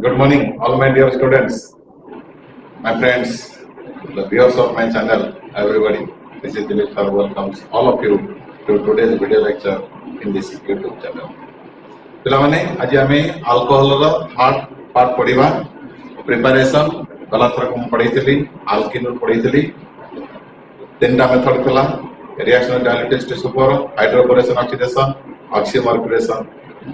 Good morning, all my dear students, my friends, the viewers of my channel, everybody. This is Dilip sir welcomes all of you to today's video lecture in this YouTube channel. पिलामाने आज आमे alcohol रो third part पढ़िबा preparation गला थर को पढ़ितली alkene पढ़ितली तीनटा मेथड थला reaction dialysis super hydroboration oxidation oxymercuration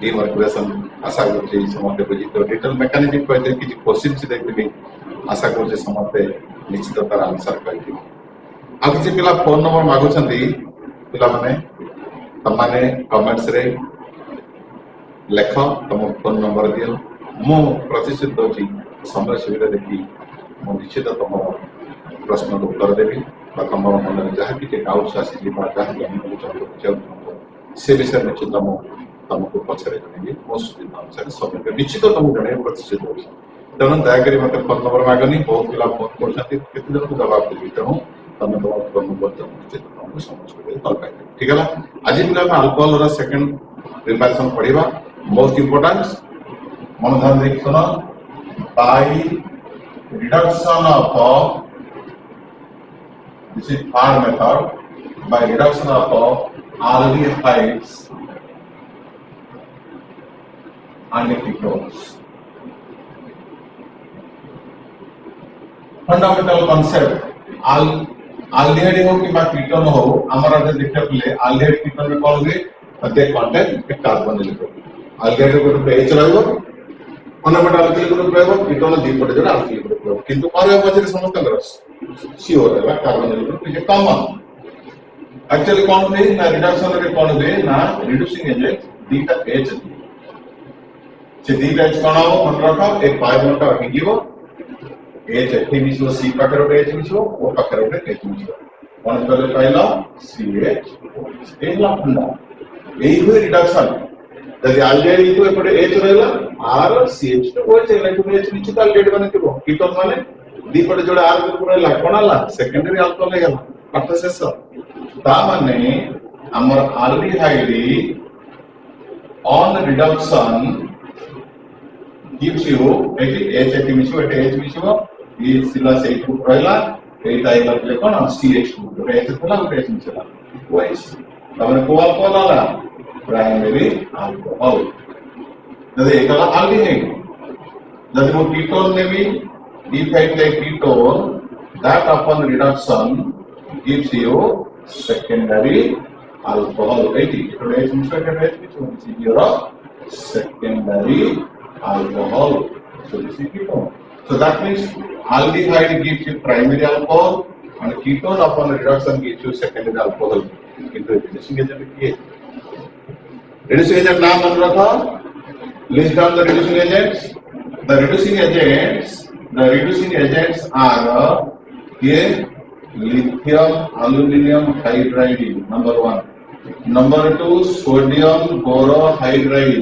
demercuration आशा करछि समस्त बुझी तो डिटेल मैकेनिज्म कहते कि क्वेश्चन से देखबी आशा करछि समस्त निश्चित तार आंसर करबी आ किछि पिला फोन नंबर मागु छथि पिला माने तमाने कमेंट्स रे लेख तुम फोन नंबर दियो मु प्रतिशत दोची समय सुविधा देखी मु निश्चित तुम प्रश्न को उत्तर देवी तुम मन में जहाँ कि डाउट्स आसी जहाँ जानते से विषय निश्चित तुमको पचरे जन मो सुविधा अनुसार समय निश्चित तुमको जन प्रतिशत दूसरी तेणु दयाकोरी मत फोन नंबर मागनी बहुत पिला फोन कर जन को जवाब देवी तेणु तुम तुम फोन नंबर निश्चित तुमको समझ कल पाई ठीक है आज पिला अल्कोहल सेकेंड प्रिपरेशन पढ़ा most important मन ध्यान देख सुनो by reduction of this is third method by reduction of aldehydes and ketones fundamental concept aldehyde हो कि कीटोन हो हमारा जो देखले aldehyde कीटोन में कौन हुए they contain a carbonyl group aldehyde group पे H रहइबो अनबट alkyl group रहइबो कीटोन दी पटे जो alkyl group रहइबो किंतु पारे पछरे समस्त कर CO रहबा carbonyl group is common actually कौन हुए ना रिडक्शन रे कौन हुए ना रिड्यूसिंग एजेंट दीटा H से दीटा H कोन हो मन रखो एक कार्बन का हिगिबो H एठी मिसो C पाखरे रे H मिसो ओ पाखरे रे H मिसो कोन करे पाइलो CH ए लफंडा यही हुए रिडक्शन यदि aldehyde तो एपटे H रहला R CH तो होय छै लाइक H निश्चित aldehyde बने थिबो कीटोन माने दी पटे जोडा R ग्रुप रहला कोनला सेकेंडरी अल्कोहल हेला पाठ शेष ता माने हमर aldehyde on reduction gives you H Meesho H Meesho ये सिला से ग्रुप रहला एटा एला ले कोन CH ग्रुप H थला H मिसला OH तमने को अल्कोहल आला प्राइमरी अल्कोहल जैसे एकला aldehyde जैसे वो कीटोन में भी defined the ketone that upon reduction gives you secondary alcohol right so H which is your secondary alcohol so this is ketone so that means aldehyde gives you primary alcohol and ketone upon reduction gives you secondary alcohol into reducing agent की reducing agent नाम मन रखो list down the reducing agents the reducing agents are here lithium aluminum hydride number 1 number 2 sodium borohydride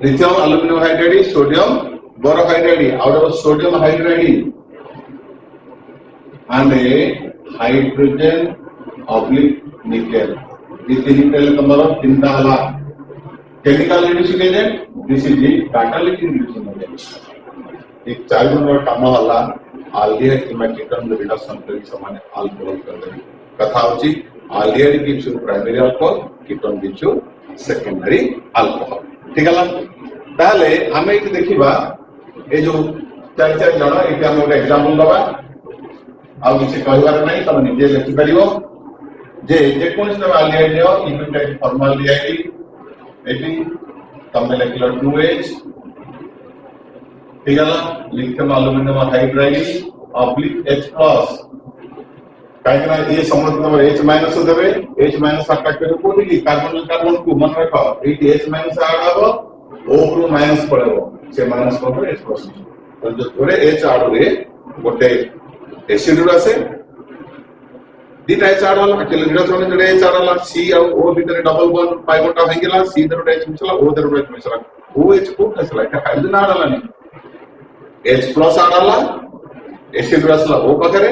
lithium aluminum hydride sodium borohydride out of sodium hydride and a hydrogen oblique nickel this is nickel number तीनटा हला chemical reducing agent this is the catalytic reducing agent एक चार number काम हला aldehyde किंवा ketone reduction के समान alcohol कर दे कथा होची aldehyde gives you primary alcohol ketone gives you secondary alcohol ठीक है ताले हमें एक देखिबा ए जो चार चार जण एटा हम एक एग्जांपल दबा आ किसी कहबार नहीं तुम निजे लिखि परिबो जे जे कोन से aldehyde लियो इमिटाइट formaldehyde एटी तुम लिखलो 2H ठीक है ना lithium aluminium hydride oblique H plus काहे ना ये समझ H माइनस देबे H माइनस अटैक करे कोठी कार्बन को मन रखो एटी H माइनस आगो O को माइनस पड़ेबो से माइनस को H प्लस तो जो थोड़े H आडो रे गोटे एसिड रो से दीटा H आडो एक्चुअली रिडक्शन जो H आडो C और O भीतर डबल बॉन्ड पाई बॉन्ड हेंगिला C दर H मिसला O दर H मिसला OH को कसला का हाइड्रोजन आडला नहीं H प्लस आडला एसिड रसला O पाखरे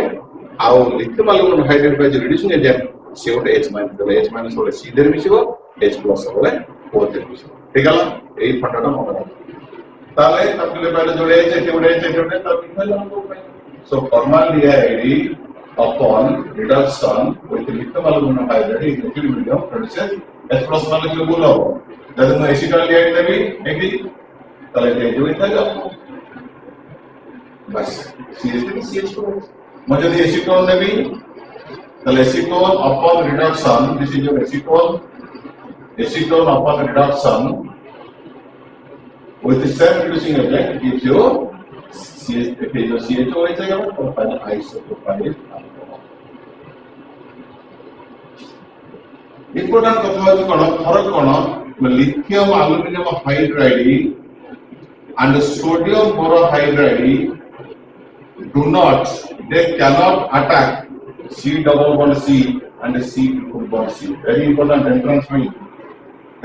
आउ लिथियम एल्यूमिनियम हाइड्राइड पे रिड्यूसिंग एजेंट C और H माइनस और C दर मिसिबो H प्लस और O दर मिसिबो ठीक है एई फंडाटा मन ताले तब पहले जोड़े so formaldehyde upon reduction with lithium aluminum hydride in liquid medium produces H plus molecule below. Doesn't know acetaldehyde maybe agree? ताले ये जो इतना जाओ बस CH2 मुझे ये acetone में भी ताले acetone upon reduction this is your acetone upon reduction with the same reducing agent gives you CHO हो जाएगा और फाइनल आइसोप्रोपाइल अल्कोहल इंपोर्टेंट कथा होची कोन फरक कोन lithium aluminium hydride and sodium borohydride do not they cannot attack C double bond C and C triple bond C very important entrance point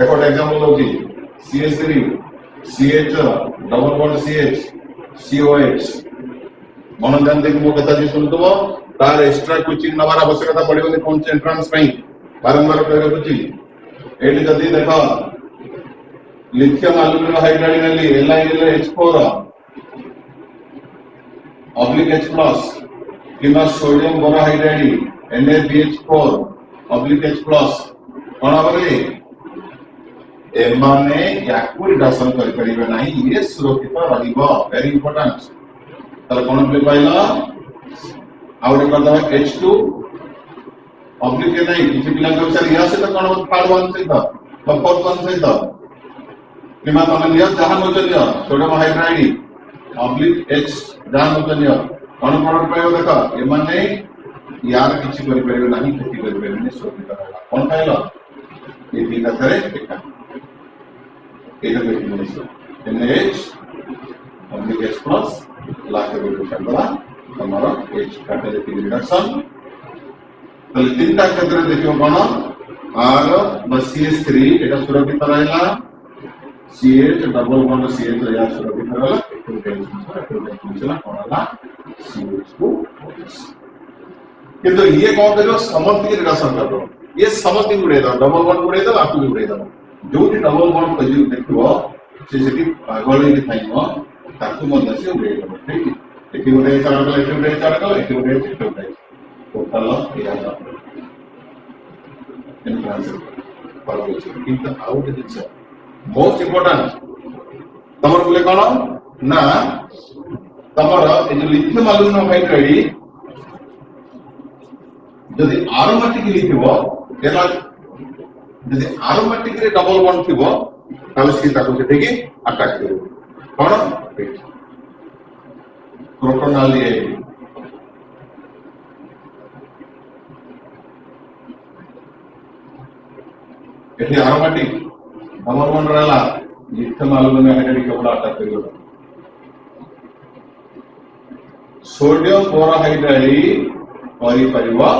देखो example होगी CH3 CH double bond CH COH मनोध्यान देखि मो कथा जे सुनतबो तार extra coaching noir आवश्यकता पड़िबो कोन entrance पई बारंबार प्रयोग होची एली जदी देखो लिथियम एल्युमिनियम हाइड्राइड नेली LiH4 ऑब्लिक H+ किना sodium borohydride NaBH4 oblique H+ कोन बले एमाने याकु रिडक्शन करि परिबे नाही ये सुरक्षित रहिबो वेरी इंपोर्टेंट तले कोन प्ले पाइला आउट कर दवा H2 ऑब्लिक नाही किछि पिला के सर या से तो कोन पार्ट 1 से था कंपाउंड 1 से था किमा तने लिया जहां न चलियो सोडियम हाइड्राइड ऑब्लिक H जहां न चलियो कोन प्रोडक्ट पाइबो देखा एमाने यार किछि करि परिबे नाही खेती करि परिबे नाही सुरक्षित रहला कोन पाइला ये तीन करे एका एटा देखियो NaH ऑब्लिक H+ लाके रिडक्शन बला हमारा H कैटालिटिक रिडक्शन तो तीनटा क्षेत्र देखियो कोन आर CH3 एटा सुरक्षित रहला CH डबल बॉन्ड CH या सुरक्षित रहला चला कोनला CH2 किंतु ये कौन करियो समर्थ की रिडक्शन करो ये समर्थ गुडे दो डबल बॉन्ड गुडे दो आकु गुडे दो जो डबल बॉन्ड पजियो देखिबो से सेठी पागल ही थाइबो ताकु मध्य से गुडे दो ठीक एटी गुडे चारकल एटी गुडे टोटल या एंट्रेंस पर किंतु आउट दिस मोस्ट इंपोर्टेंट तमर बोले कोन ना तमर ए जो लिथियम एल्युमिनियम हाइड्राइड जदि एरोमेटिक लिथिबो एला जदि एरोमेटिक रे डबल बॉन्ड थिबो ताले सी ताको सेठी की अटैक करिवो कोन प्रोटोनल ए एठी एरोमेटिक डबल बॉन्ड रहला लिथियम एल्युमिनियम हाइड्राइड के बड़ा अटैक करिवो सोडियम बोरोहाइड्राइड करि परिबो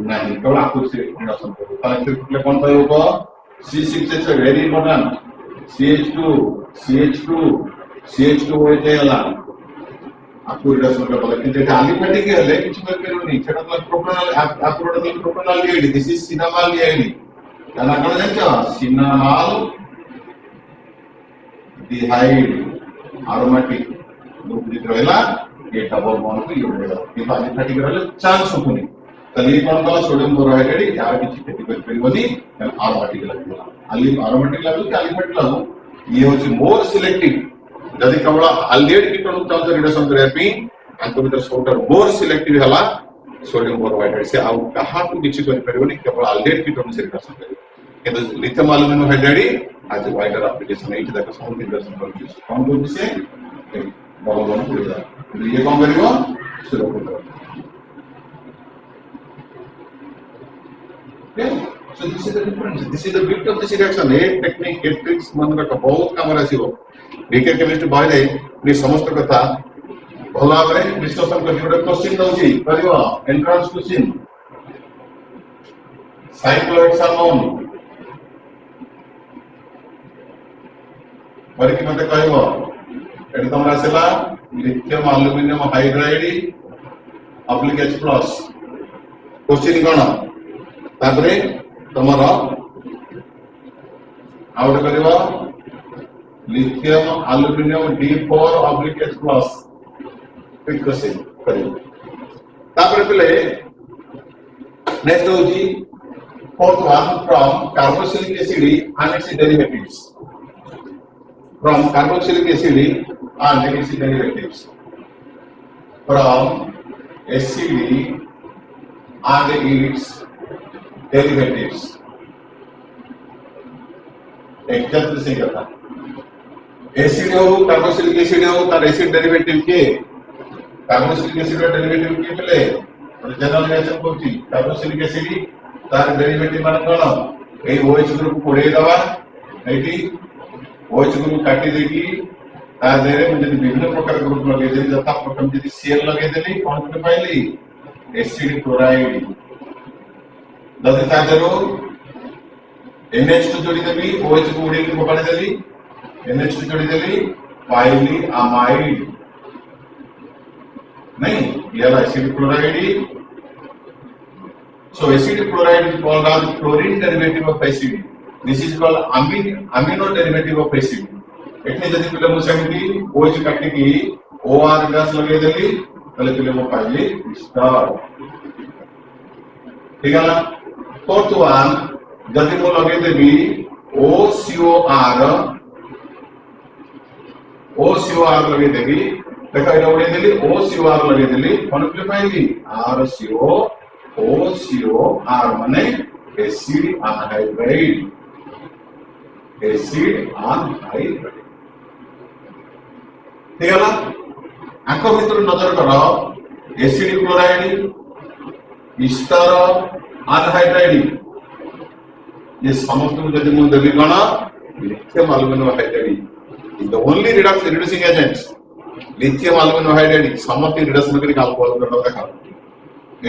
नहीं केवल आकु से रिडक्शन करो ताले ट्रिपल कोन पाइबो C6H वेरी इंपोर्टेंट CH2 होय जेला आकु रिडक्शन कर बोले कि जेटा एलिफेटिक हेले किछ कर पेरोनी सेटा तो प्रोटोनल प्रोटोनल लिएड दिस इज सिनामाल लिएड काना कोन जानछो सिनामाल डिहाइड एरोमेटिक ग्रुप जे रहला ये डबल बॉन्ड को यूज होगा कि एलिफेटिक रहले चांस होनी तली कोन कला सोडियम बोरोहाइड्राइड यार किछि खेती कर परिबोनी एरोमेटिक लागला एरोमेटिक लागल एलिफेटिक लागो ये होची मोर सिलेक्टिव जदि केवल एल्डिहाइड कीटोन चांस रिडक्शन करे पई अंत भीतर सोटर मोर सिलेक्टिव हला सोडियम बोरोहाइड्राइड से आउ कहा को किछि कर परिबोनी केवल एल्डिहाइड कीटोन से रिडक्शन करे किंतु लिथियम एल्युमिनियम हाइड्राइड आज वाइडर एप्लीकेशन एट तक साउंड रिडक्शन कर कौन बोल से डबल बॉन्ड हो जाए ये कौन करिवो सुरक्षित so this is the difference this is the beauty of this reaction a technique a tricks मन का बहुत काम आसीबो बीके केमिस्ट्री बाय नि समस्त कथा भला भाबरे डिस्कशन कर जोडे क्वेश्चन दउची करिवो एंट्रेंस क्वेश्चन साइक्लोहेक्सानोन बरकी मते कहबो एटा तमरा आसेला lithium aluminium hydride oblique H+ question कोन तापरे तमरा आउट करबा lithium aluminium D4/H plus click करें तापर पहले नेक्स्ट होगी fourth one from carboxylic acid and its derivatives from carboxylic acid and its derivatives from acid and its derivatives exactly सही कथा एसिड हो कार्बोक्सिलिक एसिड हो तार एसिड डेरिवेटिव के कार्बोक्सिलिक एसिड ର डेरिवेटिव के पले general reaction Kochi carboxylic acid तार डेरिवेटिव मान कोन एई OH ग्रुप को उड़े दबा एठी OH ग्रुप काटी देकी ता देरे में जदी विभिन्न प्रकार ग्रुप लगे देली जता प्रथम जदी Cl लगे देली कोन के पाइली एसिड क्लोराइड जदी ता जरो NH2 जोड़ी देली OH को उड़े को पड़े देली NH2 जोड़ी देली पाइली अमाइड नहीं ये वाला acid chloride so acid chloride is called as chlorine derivative of acid this is called amino derivative of acid एटने जदी पहले मु सेमती OH काटी की OR गैस लगे देली पहले मु पाइली स्टार ठीक है ना फोर्थ वन जदी मु लगे देबी OCOR लगे देबी देखा एटा उड़े देली OCOR लगे देली कोन पे पाइली OCOR माने एसिड अनहाइड्राइड ठीक है ना आंको भीतर नजर करो एसिड क्लोराइड स्टार अनहाइड्राइड ये समस्त को जदी मु देबी कोन lithium aluminium hydride is the only reducing agents lithium aluminum hydride समस्त रिडक्शन करी अल्कोहल करता देखा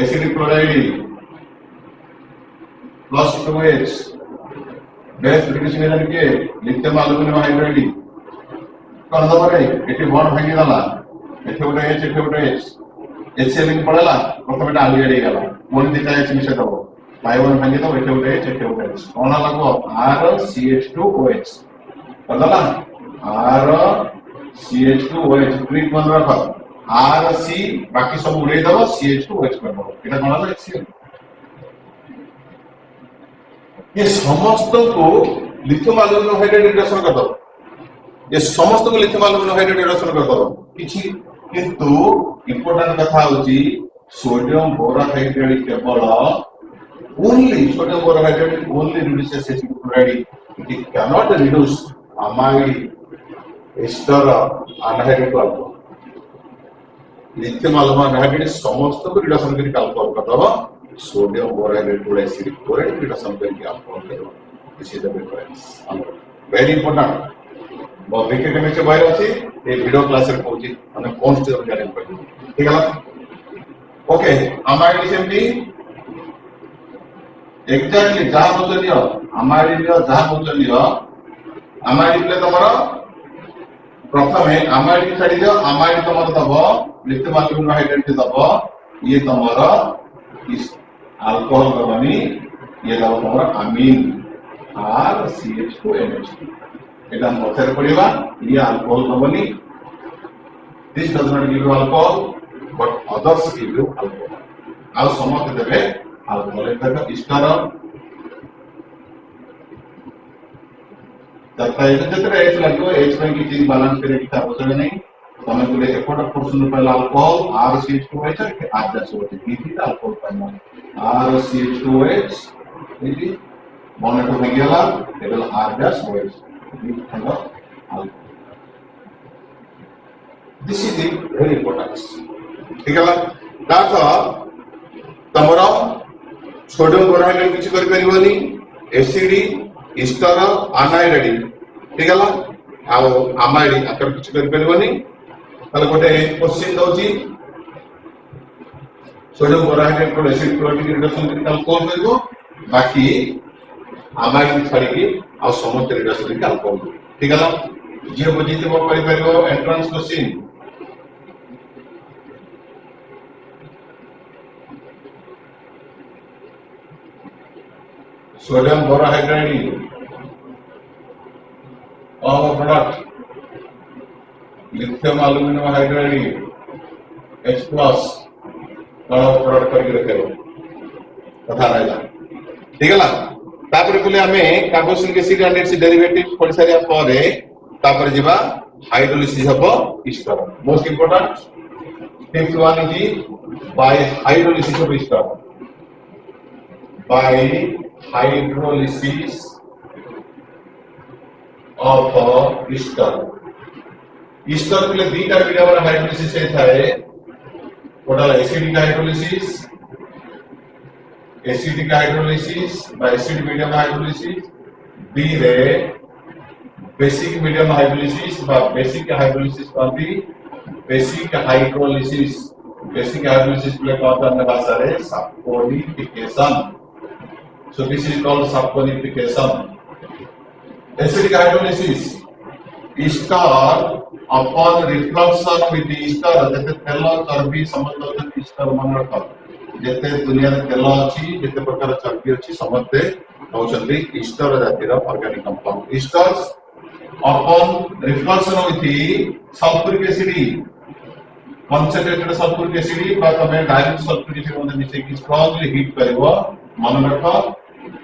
acid chloride plus 2H base reducing agent के लिथियम एल्यूमिनियम हाइड्राइड कर दबा रे एटी बॉन्ड भांगी गला एथे उडे H एथे उडे H HCl पड़ला प्रथम एटा आलू एडी गला मोन दिता H मिसे दबो पाइवन भांगी दबो एथे उडे H एथे उडे H कोन लागो RCH2OH करदला RCH2OH ट्रिक मन रख RC बाकी सब उड़े दबो CH2OH कर दबो एटा कोन लागो HCl ये समस्त को लिथियम एल्यूमिनियम हाइड्राइड रिडक्शन कर दो ये समस्त को लिथियम एल्यूमिनियम हाइड्राइड रिडक्शन कर दो किछि किंतु इंपोर्टेंट कथा होची सोडियम बोरोहाइड्राइड केवल only sodium borohydride only reduces acid chloride it cannot reduce amide ester anhydride alcohol lithium aluminum hydride समस्त को रिडक्शन करी अल्कोहल कर दो सोडियम बोरोहाइड्राइड को एसिड क्लोराइड रिडक्शन करी अल्कोहल कर दो this is the difference very important बहुत विकेट में से बाहर अछि ए वीडियो क्लास रे पहुंची माने कोन स्टेज जाने पड़ी ठीक है ओके अमाइड सेमती एग्जैक्टली जहां बोलियो अमाइड जहां बोलियो अमाइड ले तमरो प्रथमे अमाइड छाडी दियो अमाइड तमरो दबो लिथियम एल्यूमिनियम हाइड्राइड दबो ये तमरो इस अल्कोहल दबनी ये दबो तमरो अमीन RCH2NH एटा मथर पड़िबा ये अल्कोहल दबनी this does not give you alcohol but others give you alcohol आ समस्त देबे अल्कोहल देखो स्टार तथा जतरे H लागो H में की चीज बैलेंस करे की आवश्यकता नहीं समय को लेके फोटो पर्सन पहला अल्कोहल RCH2OH के RCH2OH थी अल्कोहल पाना RCH2OH इति बॉन्ड को गला लेवल RCH2OH खंड alcohol this is very important ठीक है दाखा तमरा सोडियम बोरोहाइड्राइड किछ कर परिबोनी एसिड स्टार अनहाइड्राइड ठीक है आ अमाइड आकर किछ कर परिबोनी ताले गोटे क्वेश्चन दउची सोडियम बोरोहाइड्राइड को एसिड क्लोराइड रिडक्शन करी अल्कोहल करबो बाकी अमाइड छाड़ी की आ समस्त रिडक्शन करी अल्कोहल ठीक है जे बुझीते मो करि परबो एंट्रेंस क्वेश्चन सोडियम बोरोहाइड्राइड कौन product lithium aluminium hydride H plus कौन प्रोडक्ट करके रखेबो कथा रहला ठीक है तापर बोले हमें carboxylic acid and it's derivatives पढ़ सारिया परे तापर जिबा हाइड्रोलिसिस हबो Easter most important fifth one is by hydrolysis of Easter by hydrolysis of ester. ester के लिए दीटा मीडियम वाला हाइड्रोलिसिस है थाए total acidic hydrolysis by acid medium hydrolysis बी रे बेसिक मीडियम हाइड्रोलिसिस बा बेसिक हाइड्रोलिसिस कहती बेसिक हाइड्रोलिसिस के कहता है भाषा रे saponification. So this is called saponification. Acidic hydrolysis. Ester upon refluxon with ester जैसे तेल चर्बी समस्त ester मन रख जैसे दुनिया में तेल अच्छी जैसे प्रकार चर्बी अच्छी समस्त होचंदी ester जातिर organic compound. Esters upon refluxon with sulfuric acid concentrated sulfuric acid बा तमे डायल्यूट sulfuric acid में मिसे की स्ट्रांगली हीट करबो मन रख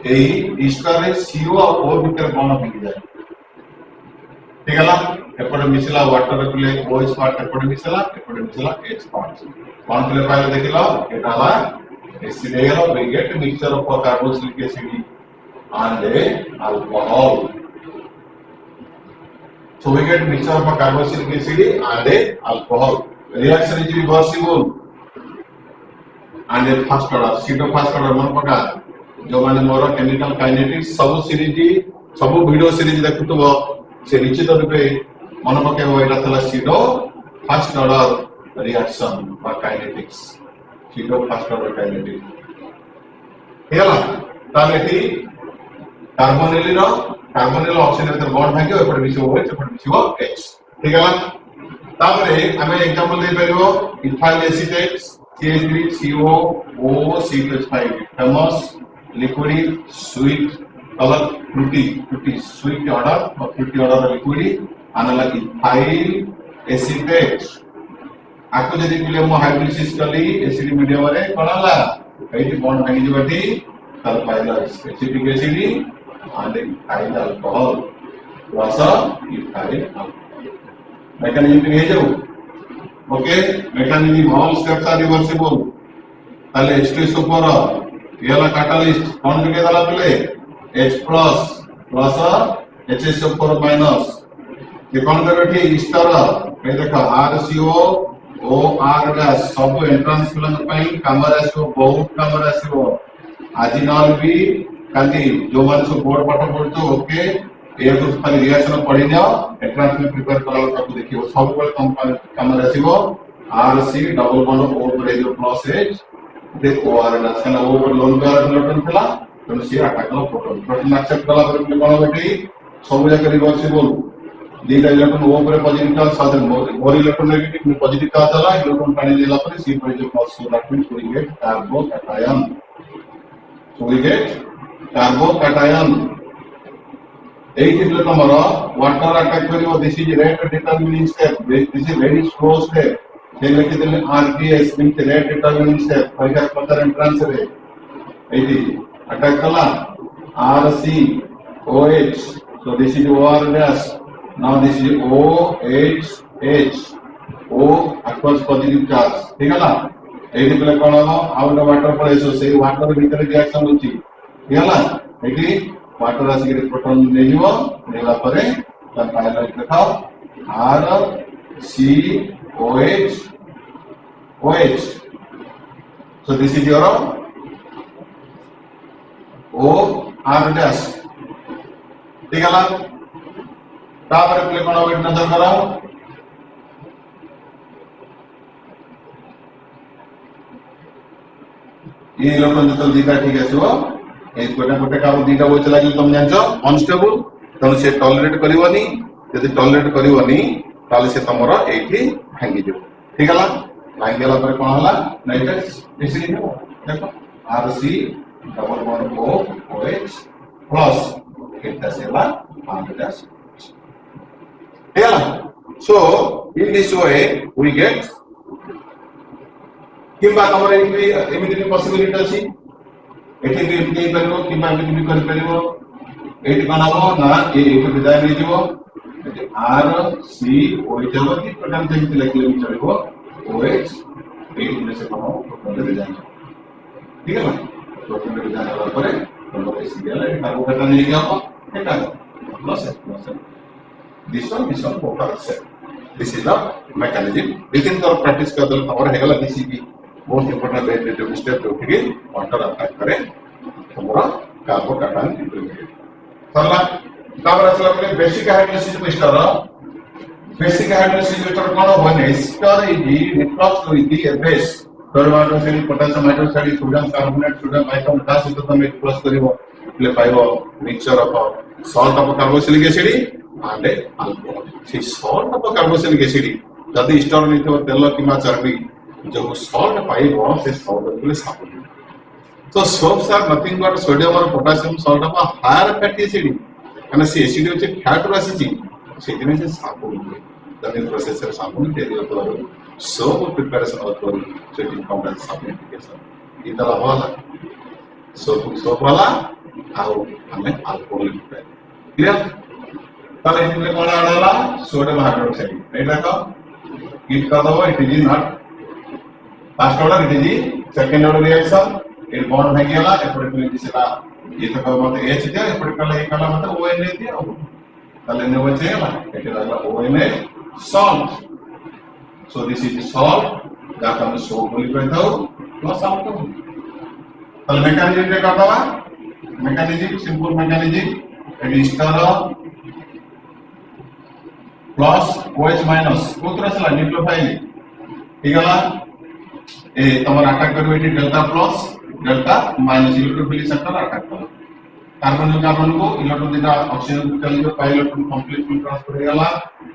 एही ईस्टर रे CO और O भीतर बॉन्ड बन जाए ठीक है एपटे मिसला वाटर रखले OH पार्ट एपटे मिसला H पार्ट कौन पहले पहले देखिलो एटा ला एसिड हेलो we get mixture of carboxylic acid and alcohol. So we get mixture of carboxylic acid and alcohol. Reaction is reversible and a fast order pseudo fast order मन पका जो माने मोर केमिकल काइनेटिक्स सब video series देखुतबो से निश्चित रूपे मन पकेबो एटा थला pseudo fast order reaction बा kinetics pseudo fast order kinetics हेला तालेटी कार्बोनिल ऑक्सीजन तो बॉन्ड भांगे एपटे मिसिबो OH एपटे मिसिबो H ठीक है तापरे हमें एग्जांपल दे परिबो ethyl acetate CH3CO CH5 famous liquid sweet color fruity sweet order or fruity order liquid anala ethyl acetate आको जदी पिले मो हाइड्रोलिसिस कली एसिड मीडियम रे कोनला एठी बॉन्ड भांगी जबाटी तल पाइला acetic acid and ethyl alcohol plus ethyl alcohol mechanism हे जाऊ okay mechanism all steps are reversible ताले H2SO4 येला कैटलिस्ट कौन के दला पले H प्लस HSO4 माइनस ये कौन करबे ईस्टर ए देखो RCO OR गैस सब एंट्रेंस फिलंग पई कामर आसीबो बहुत कामर आसीबो आज नॉल भी काली जो मान सो बोर्ड पाठ पढतो ओके ए तो खाली रिएक्शन पढि दियो एंट्रेंस में प्रिपेयर कराल ताको देखियो सब बेल कामर आसीबो RC डबल बॉन्ड O पर जो प्लस H देखो आर ना सेना ओ पर लोन पे इलेक्ट्रॉन थला तो सी अटैक लो प्रोटॉन एक्सेप्ट कला पर कोन बेटी सब जगह रिवर्सिबल दीटा इलेक्ट्रॉन ओ पर पॉजिटिव चार्ज साथ मोर इलेक्ट्रॉन नेगेटिव में पॉजिटिव चार्ज चला इलेक्ट्रॉन पानी देला पर सी पर जो plus so that means we get carbocation so we get carbocation एही थिले तमरो वाटर अटैक करिवो this is rate determining step this is very slow step से लिखि देले RPS means rate determining step पहिला पतर एंट्रेंस रे एही अटैक कला RC OH so this is OR gas now this is ओएचएच O अक्वस positive charge ठीक है ना एही पले कोन हो आउट वाटर पळे सो से वाटर भीतर रिएक्शन होची ठीक है ना एही वाटर आसी के प्रोटॉन ले जीवो लेला परे त पाइला लिखाओ R C OH. So this is your O R dash. ठीक है ना? तापर प्ले कौन वेट नजर कराओ? ये इलेक्ट्रॉन जो दीटा ठीक है सो एक गोटे का दीटा वो चला तुम जानছো अनस्टेबल तनो से टॉलरेट करिवनी यदि टॉलरेट करिवनी ताले से तमरा एठी भांगी जो ठीक है भांगी गेला पर कोन हला नाइट्रस एसिड देखो RC double bond O OH plus केटा सेला आंगडास Yeah. So in this way we get किंबा तमर एमिति पॉसिबिलिटी अछि एठी भी एमिति परिबो किंबा एमिति भी कर परिबो एठी कोन हबो ना ए एक विधाय नै जीवो आर सी ओ जब कि टोटल जेमिति लिखले भी चलिबो ओएच एठी में से कोनो टोटल विधाय ठीक है ना टोटल विधाय होला परे तमर एसी गेला कार्बोकेटा नै के हबो एटा plus this one total set. This is the mechanism. Within the practice का दल हमारा है गला किसी भी most important relative step जो कि वाटर अटैक करे हमारा कार्बोकेटाइन इंटरमीडिएट सरला काबर असला पले बेसिक हाइड्रोलाइसिस में स्टार बेसिक हाइड्रोलाइसिस में स्टार कौन होने स्टार इजी निक्लॉस तो इजी बेस कार्बोहाइड्रोक्साइड potassium hydroxide sodium carbonate sodium bicarbonate ता सहित तमे प्लस करिवो प्ले पाइबो mixture of salt of carboxylic acid and alcohol. See salt of carboxylic acid. जदि स्टोर नहीं तो तेल किंवा चर्बी जो salt पाइबो से salt को साबुन. So soaps are nothing but sodium or potassium salt of a higher fatty acid. And से acid होचे fat रो acid. सेदिन से साबुन. तने प्रोसेसर साबुन दे दियो तो soap preparation और तो सेटिंग कॉम्प्लेक्स साबुन एप्लीकेशन. इतना वाला soap वाला आओ हमें अल्कोहल क्लियर ताले इनले कोन आडला सोडियम हाइड्रोक्साइड एटा को हिट कर दबो it is not first order it is second order reaction it bond हो गेला एपरे पे दिसला ये तो मत एच दे एपरे कला एक कला मत ओएन दे ताले ने बचेला एटा लागला ओएन salt so this is salt that हम सोप बोली कहताओ प्लस सॉल्ट ताले मैकेनिज्म पे करदवा mechanism simple mechanism it is ester plus OH minus कोतरा सला न्यूक्लियोफाइल ठीक है ए तमर अटैक करबे एटी delta plus delta minus electrophilic centre attack कर कार्बन को इलेक्ट्रॉन दिटा ऑक्सीजन को चल गयो पाई इलेक्ट्रॉन कंप्लीट ट्रांसफर हो गला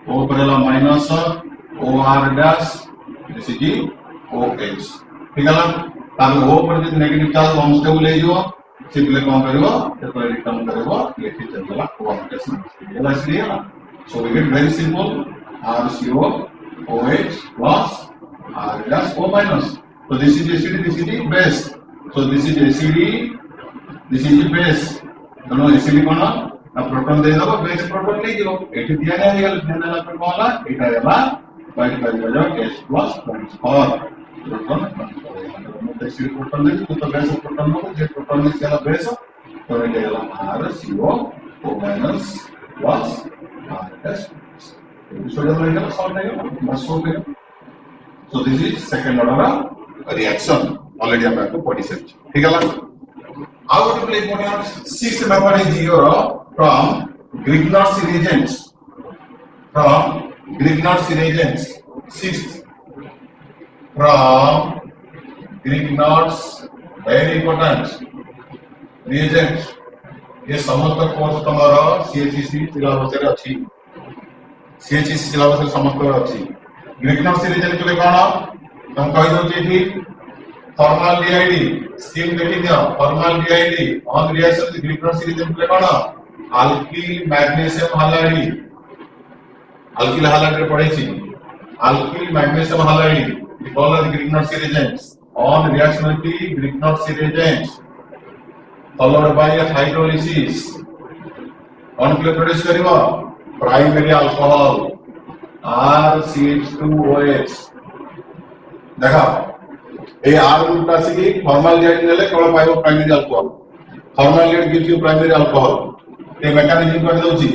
ओ परला minus OR dash this is OH ठीक है तार ओ पर जे नेगेटिव चार्ज अनस्टेबल ले जो सिंपली कोन करबो तो रिटर्न करबो लेके चलला वन डैश एला clear. So we get very simple RCO OH plus R plus O minus. So this is acid, this is the base. So this is acid, this is the base. दोनों acid कौन ना proton दे दो base proton ले जो eighty दिया नहीं है लेकिन ना पर कौन ला एटा वाला बाइट कर दिया H plus और प्रोटॉन मतलब acid प्रोटॉन दे तो बेस प्रोटॉन हो जे प्रोटॉन दे चला बेस तो ये वाला RCO O minus plus yes. So this is second order reaction. Already I have to put it. ठीक है ना? How to play important? Sixth member is your from Grignard's reagents. From Grignard's reagents. Sixth from Grignard's very important reagents. ये समस्त course तुम्हारा CHEC syllabus रे अछि CHEC syllabus रे समस्त अछि ग्रिग्नार्ड सीरीज के कोन हम कहि दो छी फॉर्माल्डिहाइड स्कीम देखि दियो formaldehyde on reaction with Grignard series के कोन alkyl magnesium halide alkyl halide रे पढै छी alkyl magnesium halide call the Grignard series on reaction with Grignard series followed by a hydrolysis on produce kariba primary alcohol RCH2OH देखा ए R group आसी formaldehyde नेले केवल पाइबो primary alcohol formaldehyde gives you primary alcohol ए mechanism कर दउची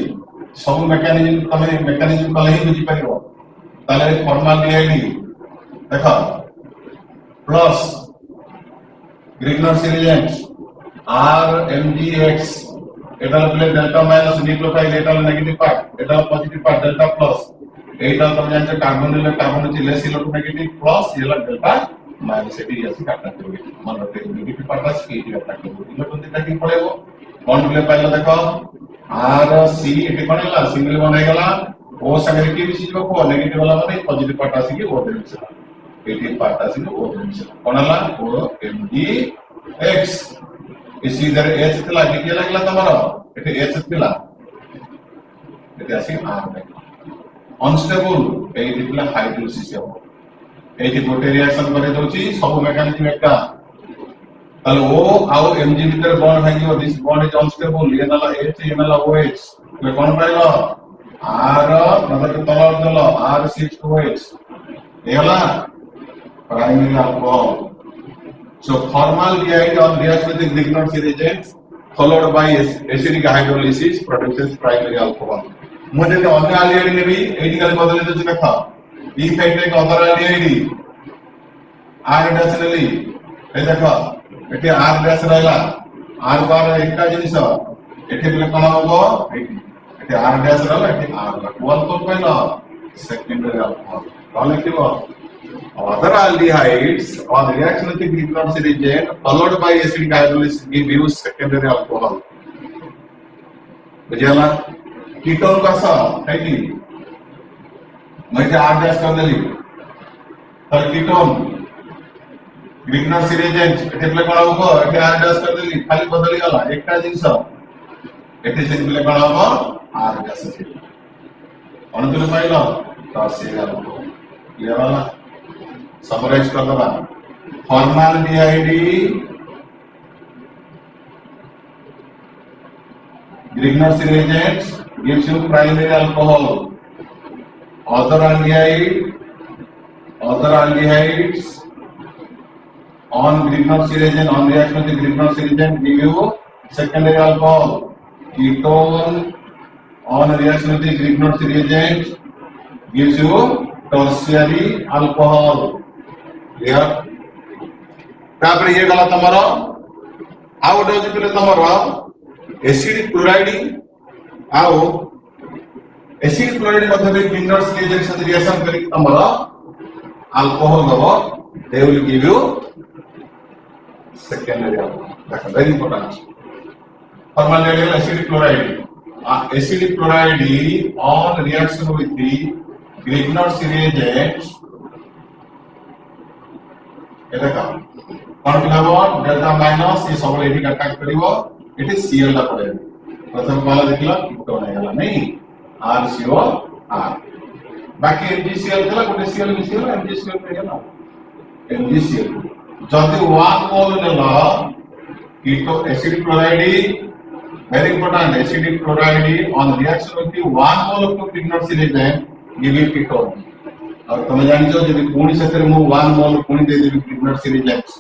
सब मेकानिज्म तमे मेकानिज्म कले ही बुझी परिबो ताले फॉर्माल्डिहाइड देखा प्लस ग्रिग्नार्ड सीरीज RMGX एटा प्ले डेल्टा माइनस न्यूक्लियोफाइल एटा नेगेटिव पार्ट एटा positive part delta plus iota तुम जानते कार्बन ले कार्बन ची लेस इलेक्ट्रोनेगेटिव प्लस येला डेल्टा माइनस एटी ऐसे काटना करोगे मान लो नेगेटिव पार्ट आस के एटी काटना करोगे इलेक्ट्रॉन दिटा की पड़ेगो बॉन्ड ले पाइला देखो RC एटी पड़ेला सिंगल बॉन्ड हो गला ओ संगे की भी चीज को नेगेटिव वाला माने पॉजिटिव पार्ट आसी की ओ देमिसला एटी पार्ट आसी की ओ देमिसला कोनला ओ MgX इस इधर H थिला किती लागला तुम्हाला इथे H थिला इथे असे R नाही अनस्टेबल एइटिला हाइड्रोलिसिस हो एइटि गोटे रिएक्शन करे दोची सब मेकानिज्म एका ताले ओ आउ एमजी भीतर बॉन्ड भांगियो दिस बॉन्ड इज अनस्टेबल ये नाला एच ये नाला ओएच तो कोन पाइलो आर मतलब तलर दल R6OH एला primary alcohol so formaldehyde on reacts with the Grignard reagent followed by acidic hydrolysis produces primary alcohol मुझे तो अन्य aldehyde ने भी एडी खाली बदले तो देखा if I take other aldehyde R dash नेली ए देखो एटे R dash रहला R बार एकटा जिनिस एटे बिले कोन होबो एटे R dash रहला एटे R ला कोन तो पहिला सेकेंडरी अल्कोहल ताले किबो other aldehydes on reaction with the Grignard reagent followed by acidic hydrolysis give you secondary alcohol बुझला कीटोन कसा है की म्हणजे R dash कर देली तर कीटोन Grignard reagent एटे प्ले कोन होबो एटे R dash कर देली खाली बदली गला एकटा जिंस एटे से प्ले कोन होबो R dash अनुतले पाइलो टर्शियरी अल्कोहल क्लियर होला summarize कर दबा formaldehyde Grignard reagents gives you primary alcohol other aldehydes on Grignard reagent on reaction with the Grignard reagent give you secondary alcohol ketone on reaction with the Grignard reagent gives you tertiary alcohol clear तापर ये गला तमरो आउ dose पिले तमरो acidic chloride आउ acidic chloride मध्ये भी Grignard reagent से reaction करी तमरो अल्कोहल दबो they will give you secondary alcohol that very important formaldehyde acidic chloride on reaction with the Grignard reagent এটা কা কোন কিলাবো ডেল্টা মাইনাস এই সবল এটি কাট করিবো এটি Cl লা পড়ে প্রথম পালা দেখিলা কিটো নাই গলা নাই RCO R বাকি MgCl গলা গোটে Cl মিশিল MgCl পড়ে গলা MgCl যদি 1 মোল নেলা keto acidic chloride very important acidic chloride on reaction with the 1 mole of Grignard reagent give you ketone और तुम जानि जो जब कोनी से तेरे मु 1 मोल कोनी दे देबी Grignard reagent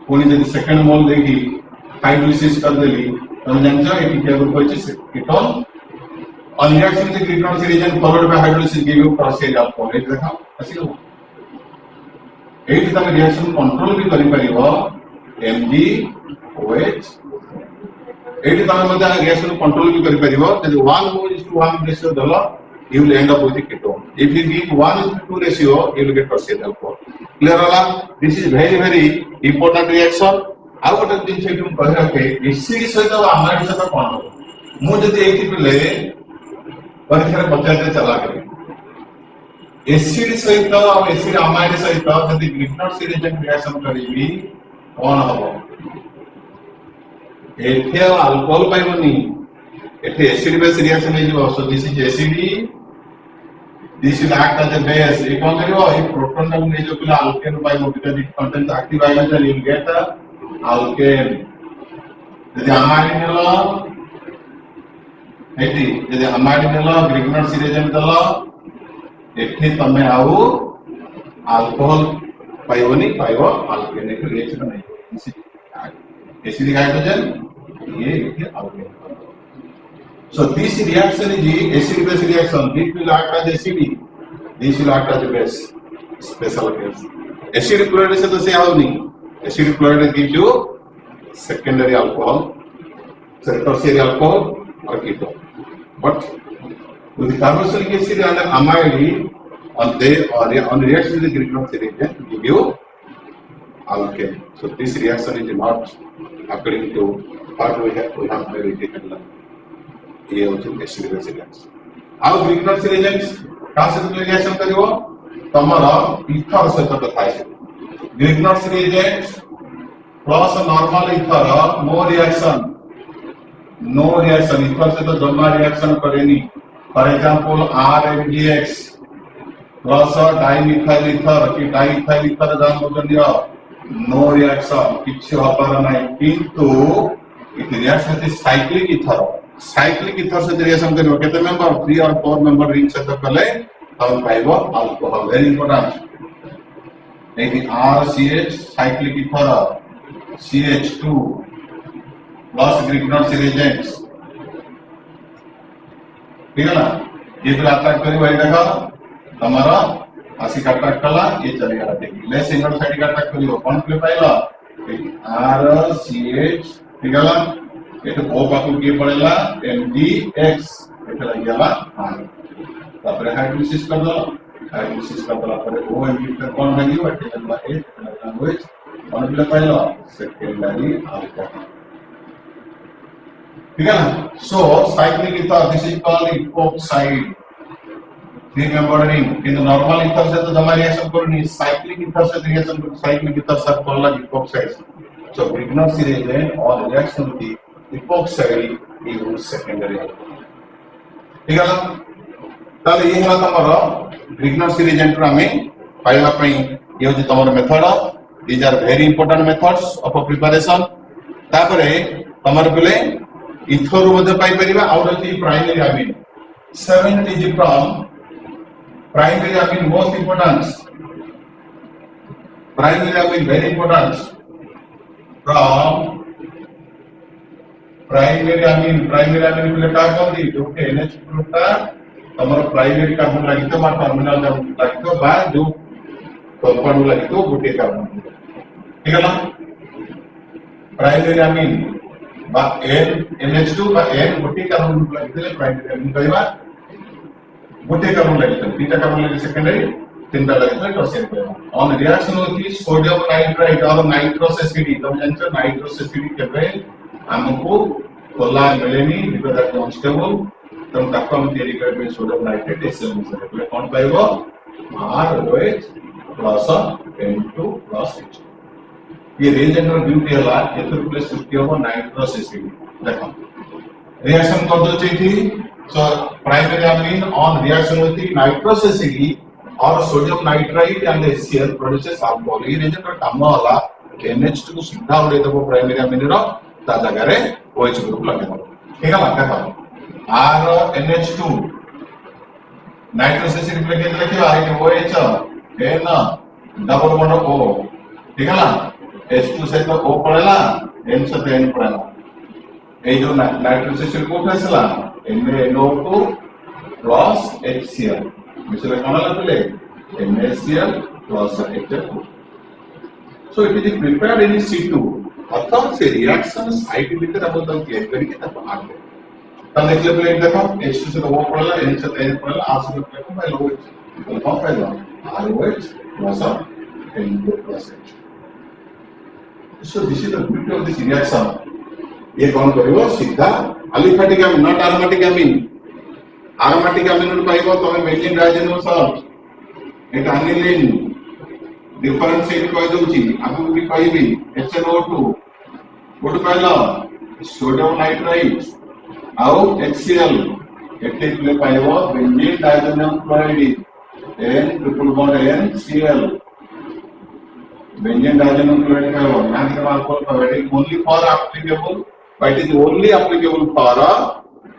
कोनी जब सेकंड मोल देगी हाइड्रोलिसिस कर देली तुम जानि जो एटी के ग्रुप होइछ ketone on reaction with the Grignard reagent followed by hydrolysis give you tertiary alcohol एट देखा असिलो एट तम रिएक्शन कंट्रोल भी करि परिबो MgOH एट तम मते रिएक्शन कंट्रोल भी करि परिबो जब 1 mole is to 1 ratio दला you will end up with the ketone. If you give 1:2 ratio, you will get tertiary alcohol. Clear होला? This is very important reaction. आउ गोटे दिन से तुम कहि रखे एसिड सहित अमाइड सहित कोन हो मु जदी एठी पिले परीक्षा पचाते चला करे एसिड सहित और एसिड अमाइड सहित जदी Grignard reagent रिएक्शन करिवि कोन हबो एथे अल्कोहल पाइबनी एथे एसिड बेस रिएक्शन हे जो सो this is acid this will act as a base ये कौन करियो ये प्रोटॉन का ने जो पिला alkane by because it contains active hydrogen you will get alkane यदि amide नेला एठी यदि amide नेला Grignard reagent दला एठी तमे आउ अल्कोहल पाइबनी पाइबो alkane के रिएक्शन नहीं एसिडिक हाइड्रोजन ये alkane So this reaction is acid base reaction. This will act as acid. This will act as a base. Special case. Acidic chloride से तो से आओ नहीं. Acidic chloride gives you secondary alcohol, tertiary alcohol or ketone. But with the carboxylic acid and amide on reaction with the Grignard reagent give you alkane. So this reaction is not according to what we have taken. ये होते acidic reaction आउ Grignard reagents का से reaction करिवो तमरा ether से तो थाई Grignard reagent plus normal ether no reaction ether से तो जमा रिएक्शन करेनी for example RMgX plus dimethyl ether कि डाइमिथाइल इथर जान बोलनियो नो रिएक्शन किछि होबार नाही किंतु it reaction is cyclic ether से रिएक्शन करियो केते मेंबर 3 और 4 मेंबर रिंग से तो कले हम पाइबो अल्कोहल वेरी इंपोर्टेंट एटी RCH cyclic ether CH2 plus Grignard reagents ठीक है ना ये तो अट्रैक्ट करी भाई देखो तुम्हारा आसिक अट्रैक्ट कला ये चलेगा ठीक ले सिंगल साइड का अट्रैक्ट करियो कौन प्ले पाइला RCH ठीक है ना ये तो ओ पाकु के पड़ेला MgX एटा लागेला R तापर हाइड्रोलिसिस कर दो हाइड्रोलिसिस कर दला पर O इनहिबिटर कौन बनियो एटा लगला ए लैंग्वेज कौन प्ले पाइला सेकेंडरी अल्कोहल ठीक है ना so cyclic ether this is called epoxide three member ring किंतु नॉर्मल इथर से तो जमा रिएक्शन करनी साइक्लिक इथर से रिएक्शन कर साइक्लिक इथर सब call like epoxide so Grignard reagent और रिएक्शन की इपोक्साइड इज सेकेंडरी ठीक है ना ताले ये हला तमरो ग्रिग्नर रिएजेंट रा में पाइला पई ये होची तमरो method these are very important methods of preparation तापरे तमरो पले इथर मध्ये पाई परिबा out of the primary amine 7 is from primary amine most importance primary amine very important from primary amine पहले का कौन दी जो के NH ग्रुप का हमारा प्राइमरी कार्बन लगितो मा टर्मिनल लगितो बा जो कंपाउंड लगितो गोटे कार्बन ठीक है ना प्राइमरी अमीन बा NH2 बा N गोटे कार्बन लगितले प्राइमरी अमीन कहबा गोटे कार्बन लगितले तीनटा कार्बन लगे सेकेंडरी तीनटा लगितले टर्शियरी कहबा ऑन रिएक्शन होती सोडियम नाइट्राइट और नाइट्रोस एसिड तो जानछो नाइट्रोस एसिड केबे हमको कोला मिलेनी बिकॉज़ दैट अनस्टेबल तो ताको हम तयारी करबे सोडियम नाइट्रेट एसिड में कौन पाइबो ROH plus N2 plus H ये रिएजेंट और ब्यूटी हला एथर प्लस सृष्टि हो नाइट्रोस एसिड देखो रिएक्शन कर दो चाहिए so primary amine on reaction होती नाइट्रोस एसिड और sodium nitrite and HCl produces alcohol ये रिएजेंट का काम होला NH2 को सीधा उड़े देबो प्राइमरी अमीन रो ता जगह रे OH ग्रुप लगे ठीक है देखो RNH2 नाइट्रोस एसिड पे के लिखियो OH N double bond O ठीक है ना H2 से तो O पड़ेला N से तो N पड़ेला ए जो नाइट्रोस एसिड को फैसला NaNO2 प्लस HCl मिसले कोन लगले NaCl plus H2 so it is prepared in C2 अर्थात से रिएक्शन साइट भीतर अब तक क्लियर करके तब आगे तब देखले प्लेट देखो H2 से तो O पड़ेला N से तो N पड़ेला R से तो मैं लो तो कौन पहला ROH plus N2 plus H so this is the beauty of this reaction ये कौन करिवो सीधा अलिफैटिक अमीन नॉट aromatic amine पाइबो तमे बेंजीन डायजेनल सॉल्ट एक अनिलीन डिफरेंशिएट कहि दोची आगु भी कहबी HNO2 गुड पहला सोडियम नाइट्राइट आउ HCl एटे प्ले पाइबो benzene diagonal chloride N triple bond NCl benzene diagonal chloride का organic alcohol providing only for applicable but it is only applicable for a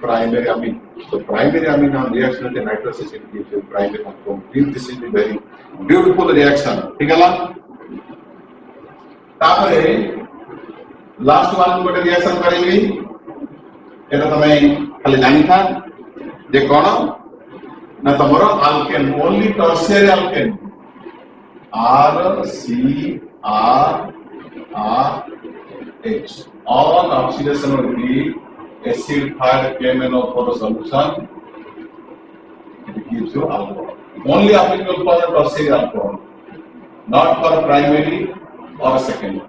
primary amine so primary amine on reaction with nitrous acid gives you primary alcohol this is a very beautiful reaction ठीक है ना तापरे last one गोटे reaction करेंगे एटा तमे खाली जानि था जे कोन ना तमरो alkane only tertiary alkane R C R R H all oxidation will be acid third KMnO for the solution it gives you alcohol only applicable for the tertiary alcohol not for primary or secondary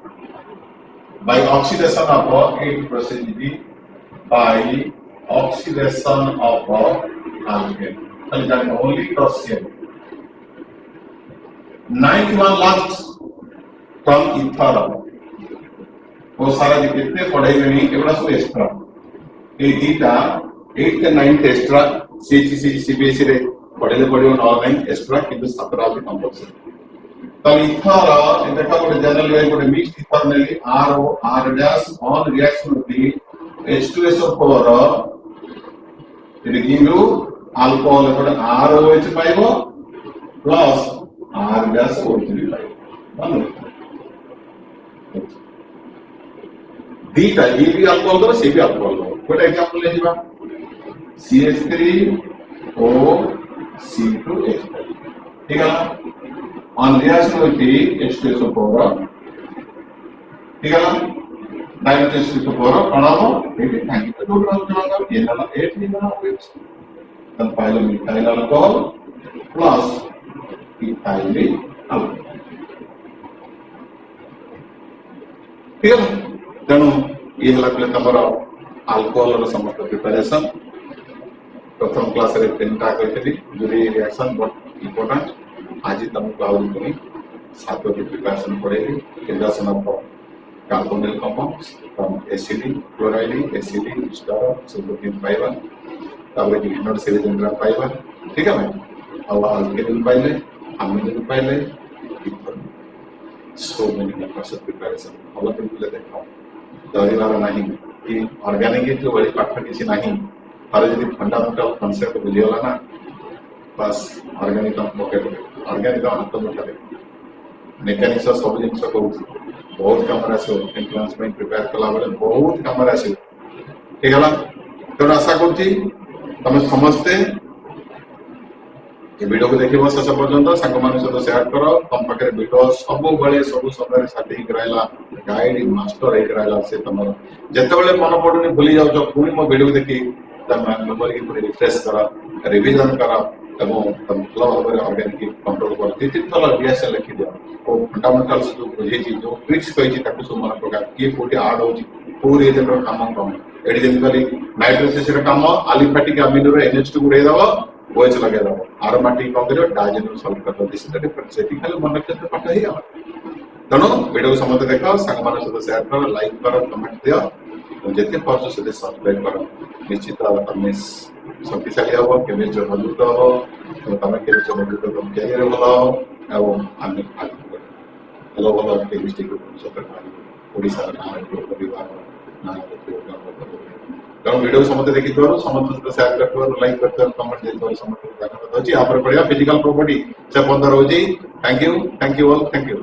by oxidation of it proceeds by oxidation of alkane only tertiary ninth one last from ether वो सारा जो कितने पढ़ाई में नहीं केवल सब extra ये दीटा 8th and 9th extra CBSE रे पढ़े पढ़े पड़ो ना नहीं एक्स्ट्रा किंतु सातटा होची कंपलसरी तो इथर देखा गोटे जनरल वे गोटे मिक्स्ड इथर नेली RO R dash on reaction with H2SO4 it give you alcohol एपटे ROH पाइबो प्लस R डैश OH भी पाइबो दीटा ये भी अल्कोहल दो से भी अल्कोहल दो गोटे एग्जांपल ले जिबा CH3OC2H5 ठीक है ना on reaction with the H2SO4 ठीक है ना डायरेक्ट H2SO4 कौन हो ये थैंक यू तो चलाऊंगा ये ना 8 नहीं ना OH तब पहले methyl alcohol plus ethyl alcohol ठीक है तेणु ये तुम अल्कोहल समस्त प्रिपरेशन प्रथम क्लास रे तीनटा कहते जुड़ी रिएक्शन बट इम्पोर्टेंट आज तुमको आउरी 7 प्रिपरेशन पड़ेगी induction of carbonyl compounds from acid chloride acid ester synthetic fibre ताबले डिनर सीरीज इंद्रा फाइबर ठीक है भाई और अल्केनिल पाइले अमीनिल पाइले so many methods of preparation all of people देखो दरिवार नहीं कि ऑर्गेनिक जो बड़ी पाठ किसी नहीं पर यदि फंडामेंटल कांसेप्ट बुझियोला ना बस ऑर्गेनिक पॉकेट ऑर्गेनिक हाथ में करे मेकानिक्स सब जिन को बहुत काम आसो एंट्रेंस में प्रिपेयर कला बेले बहुत काम आसो ठीक है तो आशा करती तुम समझते ये वीडियो को देखिबो शेष पर्यंत संग मान सहित शेयर करो तुम पाखे वीडियो सब बळे सब समय साथी रहला गाइड मास्टर एक रहला से तुम जते बेले मन पडुनी भूली जाउ पुनी मो वीडियो देखि तुम मेमोरी की पूरी रिफ्रेश करा रिवीजन करा एवं तुम फ्लो ओवर ऑर्गेनिक कंट्रोल कर तीन थला डीएसएल लिखि दियो ओ फंडामेंटल्स जो बुझे जो ट्रिक्स कहि ताकू सब मन प्रकार की कोटी ऐड होची पूरी जकर काम कम एडी जेनकली नाइट्रोस एसिड काम अलिफैटिक अमीनो रे NH2 गुडे दबो OH लगे दबो aromatic कम करियो डायजेनल सॉल्व कर दो this is the difference eighty खाली मन रखते पाठ ही आ तनो वीडियो को समझते देखो संग मान सहित शेयर करो लाइक करो कमेंट दियो जेते पार्ट से सब्सक्राइब करो निश्चित तुम शक्तिशाली हो केमिस्ट्री मजबूत हो तो तुम केमिस्ट्री मजबूत तुम कैरियर भलो एवं आम भलो भलो केमिस्ट्री को सपोर्ट ओडिशा ना परिवार ना कारण वीडियो समझते देखि तो समझते शेयर करते लाइक करते कमेंट देते समझते जानते अछि आप पढ़िया फिजिकल प्रॉपर्टी से 15 होजी thank you all thank you